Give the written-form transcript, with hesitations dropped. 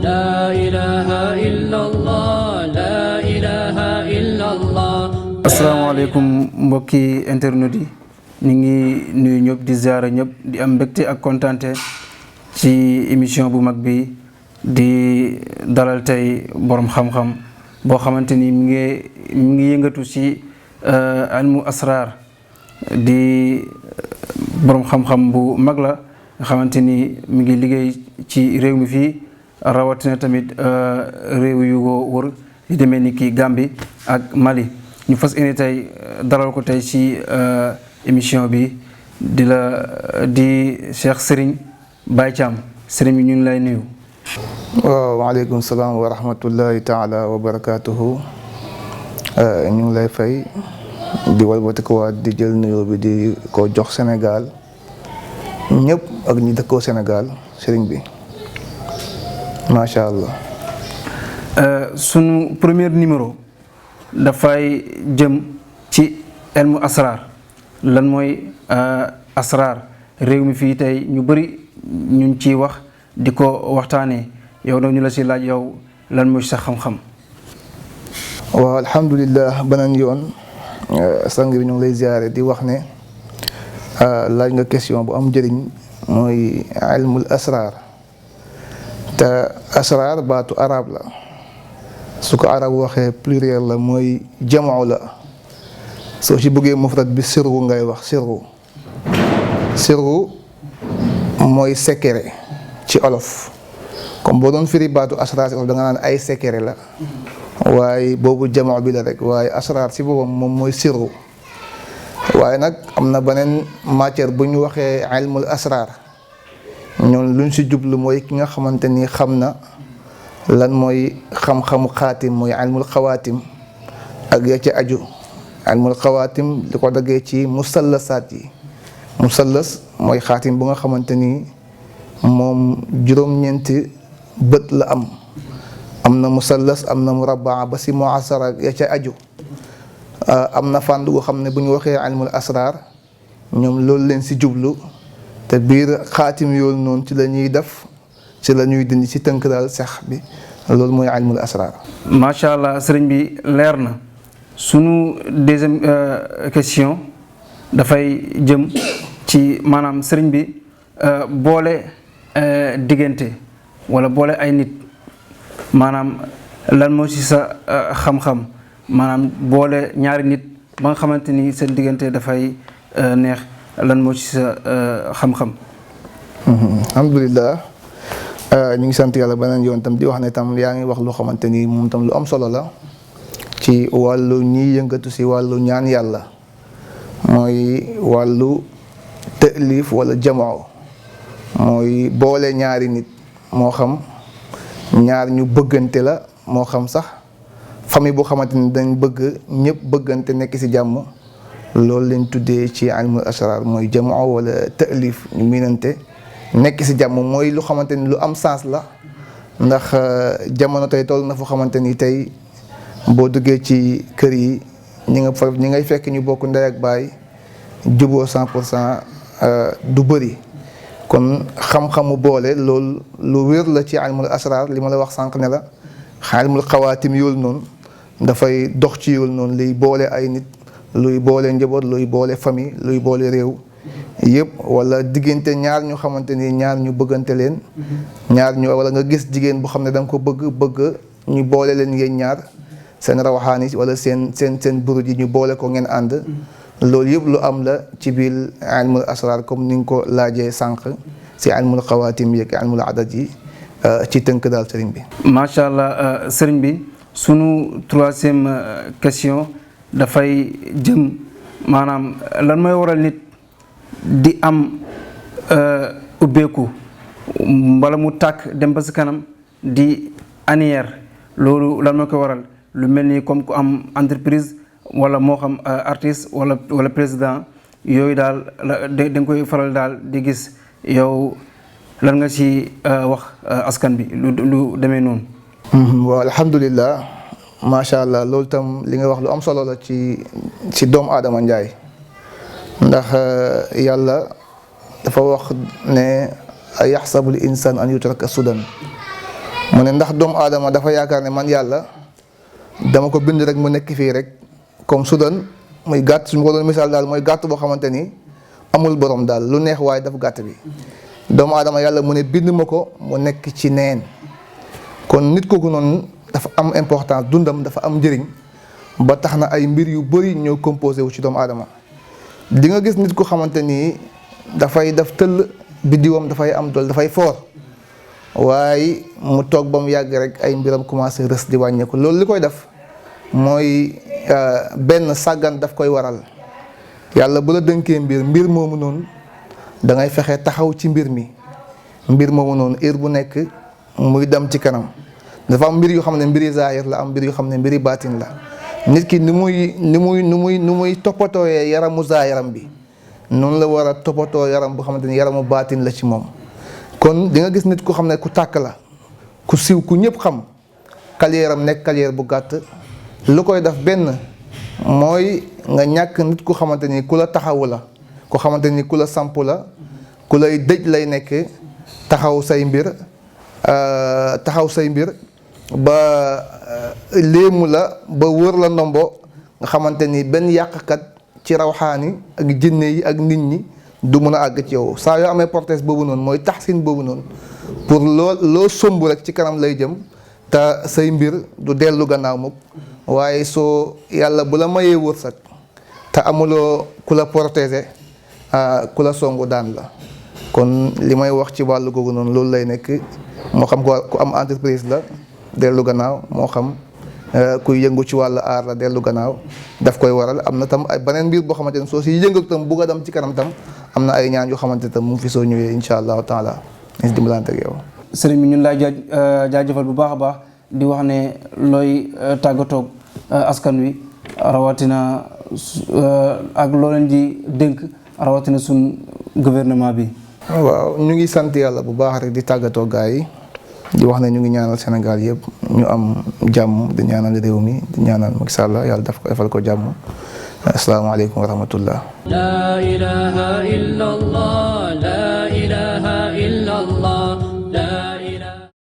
لا إله إلا الله لا إله إلا الله. asalaamaaleykum mbokki internet yi ñu ngi nuyu ñëpp di ziara ñëpp di am mbégte ak kontaante ci émission bu mag bi di dalal tey borom xam-xam boo xamante ni mi ngi yëngatu ci ilmu asrar di borom xam-xam bu mag la nga xamante ni mi ngi liggéey ci réew mi fii rawatina tamit réew yu ko wër di demee ni ki Gambie ak Mali. ñu fas yéene tey dalal ko tey ci émission bi di Cheikh Serigne Baye Thiam Serigne bi ñu ngi lay nuyu. waaw waaleykum salaam wa rahmatullahi taala wa barakaatuhu. ñu ngi lay fay di walbati ko waat di jël nuyoo bi di ko jox Sénégal ñëpp ak ñi dëkkoo Sénégal Serigne bi macha allah. sunu premier numéro. dafay jëm ci ilmu asrar lan mooy asrar réew mi fii tey ñu bëri ñu ngi ciy wax di ko waxtaanee yow nag ñu la si laaj yow lan mooy sa xam-xam. waaw alhamdulilah beneen yoon sang bi ñu ngi lay ziare di wax ne laaj nga question bu am njëriñ mooy ilmul asrar te asrar baatu arab la. su ko arab waxee pluriel la mooy jamoo la soo ci bëggee mufrad bi sirru ngay wax sirru mooy secret ci olof comme boo doon firi baatu asraar ci olof da nga naan ay secret la waaye boobu jamoo bi la rek waaye asraar ci boppam moom mooy sirru waaye nag am na beneen matière bu ñu waxee ilmul asraar ñoom luñ ci jublu mooy ki nga xamante ni xam na lan mooy xam-xamu xaatim mooy ilmul xawaatim ak ya ci aju ilmul xawaatim li ko daggee ci musallasaat yi musallas mooy xaatim bu nga xamante ni moom juróom-ñeenti bët la am na musallas am na murabbaa ba si muasara ya ca aju am na fànn goo xam ne bu ñu waxee ilmul asrar ñoom loolu leen si jublu te biir xaatim yoolu noonu ci la ñuy def ci la ñuy dindi ci tënk daal sax bi loolu mooy ilmul asrar. macha allah sëriñ bi leer na sunu deuxième question dafay jëm ci maanaam sëriñ bi boole diggante wala boole ay nit maanaam lan moo ci sa xam-xam maanaam boole ñaari nit ba nga xamante ni seen diggante dafay neex lan moo ci sa xam-xam. alhamdulilah. ñu ngi sant yàlla beneen yoon tam di wax ne tam yaa ngi wax lu xamante ni moom tam lu am solo la ci wàllu ñiy yëngatu si wàllu ñaan yàlla mooy wàllu tëlif wala jamoo mooy boole ñaari nit moo xam ñaar ñu bëggante la moo xam sax famille boo xamante ni dañ bëgg ñëpp bëggante nekk si jàmm loolu leen tuddee ci ilmul asrar mooy jamoo wala tëlif ñu miinante nekk si jàmm mooy lu xamante ni lu am sens la ndax jamono tey toll na fu xamante ni tey boo duggee ci kër yi ñi ngay fekk ñu bokk ndey ak baay juboo 100% du bëri kon xam-xamu boole loolu lu wér la ci ilmul asrar li ma la wax sànq ne la ilmul xawaatim yoolu noonu dafay dox ci yoolu noonu luy boole ay nit luy boole njaboot luy boole famille luy boole réew yëpp wala diggante ñaar ñu xamante ni ñaar ñu bëggante leen ñaar ñu wala nga gis jigéen bu xam ne da nga ko bëgg ñu boole leen yéen ñaar seen rawaxaan yi wala seen buruj yi ñu boole ko ngeen ànd loolu yëpp lu am la ci biir ilmul asrar comme ni nga ko laajee sànq si ilmul xawaatim yeeg ilmul adad yi ci tënk daal sëriñ bi. macha allah sëriñ bi sunu troisième question dafay jëm maanaam lan mooy waral nit di am ubbeeku wala mu tàkk dem ba si kanam di anière loolu lan moo ko waral lu mel ni comme ku am entreprise wala moo xam artiste wala président yooyu daal da nga koy faral daal di gis yow lan nga ci wax askan bi lu demee noonu. waaw alhamdulilah macha allah loolu tam li nga wax lu am solo la ci doomu aadama njaay ndax yàlla dafa wax ne yaxsabul insaan an yutraka sudan mu ne ndax doomu aadama dafa yaakaar ne man yàlla dama ko bind rek mu nekk fii rek comme su doon muy gàtt su ma ko doon misaal daal mooy gàtt boo xamante ni amul borom daal lu neex waaye dafa gàtt bi doomu aadama yàlla mu ne bind ma ko mu nekk ci neen kon nit kooku noonu dafa am importance dundam dafa am njëriñ ba tax na ay mbir yu bëri ñoo composé wu ci doomu aadama di nga gis nit ko xamante ni dafay def tëll biddiwam dafay am dool dafay foor waaye mu toog ba mu yàgg rek ay mbiram commencé rës di wàññeeku loolu li koy def mooy benn sàggan daf koy waral yàlla bu la dënkee mbir moomu noonu da ngay fexe taxaw ci mbir moomu noonu heure bu nekk muy dem ci kanam dafa am mbir yoo xam ne mbiri zaahir la am mbir yoo xam ne mbiri baatin la nit ki ni muy toppatooyee yaramu zaahiram bi noonu la war a toppatoo yaram boo xamante ni yaramu baatin la ci moom kon di nga gis nit ku xam ne ku tàkk la ku siw ku ñëpp xam carrière am nekk carrière bu gàtt lu koy def benn mooy nga ñàkk nit ku xamante ni ku la taxawu la ku xamante ni ku la samp la ku lay dëj lay nekk taxaw say mbir ba léemu la ba wër la ndombo nga xamante ni benn yàqkat ci rawxaani ak jinne yi ak nit ñi du mun a àgg ci yow saa yoo amee protège boobu noonu mooy taxsin boobu noonu pour loo somb rek ci kanam lay jëm te say mbir du dellu gannaaw mukk waaye soo yàlla bu la mayee wërsëg te amuloo ku la protéger ku la songu daan la kon li may wax ci wàllu googu noonu loolu lay nekk moo xam ku am entreprise la dellu gannaaw moo xam kuy yëngu ci wàllu aar la dellu gannaaw daf koy waral am na tam ay beneen mbir boo xamante ne soo si yëngu tam bugg a dem ci kanam tam am na ay ñaan yoo xamante tam mu fi soo ñëwee incha allahu taala ñu si dimbalante ak yow. sëriñ bi ñun laay jaajëfal bu baax a baax di wax ne looy tàggatoog askan wi rawatina ak loo leen di dénk rawatina suñ gouvernement bi. waaw ñu ngi sant yàlla bu baax rek di tàggatoo gaa yi di wax ne ñu ngi ñaanal Sénégal yëpp ñu am jàmm di ñaanal réew mi di ñaanal Macky Sall yàlla daf ko defal ko jàmm asalaamaaleykum wa rahmatullah. La ilaha illallah.